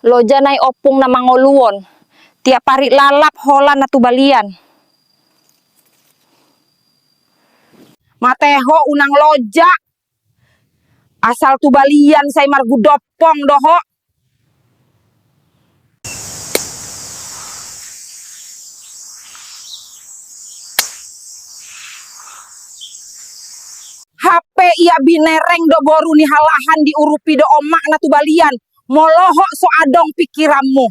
Loja nai opung na mangoluon. Tiap hari lalap holan na tubalian. Mateho unang loja. Asal tubalian say margudopong doho. HP ia binereng do boru ni halahan diurupi do omak na tubalian. Moloho so adong pikiranmu.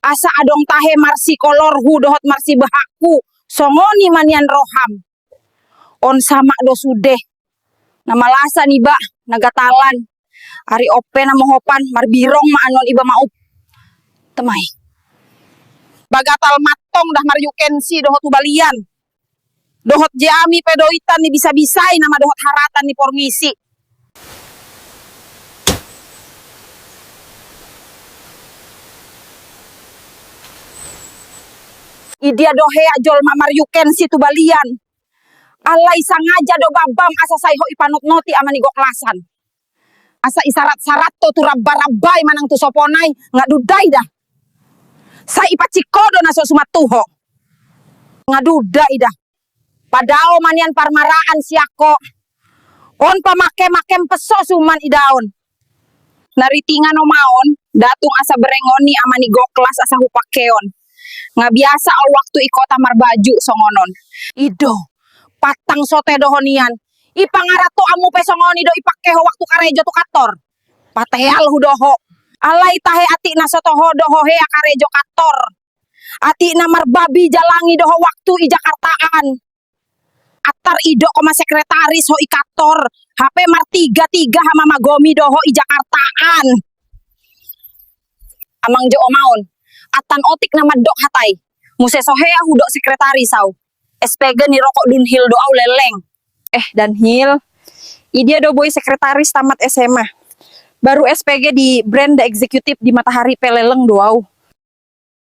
Asa adong tahe marsi kolorhu dohot marsi behakku. Songoni manian roham. On sama do sudeh. Nama lasa nih ba, nagatalan. Ari ope na mohopan, marbirong maanon iba maup. Temai. Bagatal matong dah maryukensi dohot tubalian. Dohot jami pedoitan ni bisa-bisai nama dohot haratan ni porngisi. Idia dohe ajol maryuken si tubalian. Alai sangaja do babam asa sayho ipanut noti amani goklasan. Asa isarat-sarat to tu rabba-rabbai manang tu soponai ngadudai dah. Sa ipacikodo na so sumatuho. Ngadudai dah. Padao manian parmaraan siako. On pamake-makem peso suman idaon. Naritingan no maon, datung asa berengoni amani goklas asa hupakeon. Nga biasa al waktu ikota marbaju songonon. Ido, patang sote dohonian. Ipangarato amu pe songoni do ipakeho waktu karejo tu kator. Pateal hudoho. Alai tahe ati na sotoho doho hea karejo kator. Ati na marbabi jalangi doho waktu i Jakartaan. Atar ido koma sekretaris ho ikator. HP mar tiga hama magomi doho i Jakartaan. Amang jo omaon. Atan otik nama dok hatai. Muse sohea hudok sekretaris au. SPG ni rokok Dunhill do au leleng. Dunhill. Idia do boy sekretaris tamat SMA. Baru SPG di brand eksekutif di Matahari peleleng do au.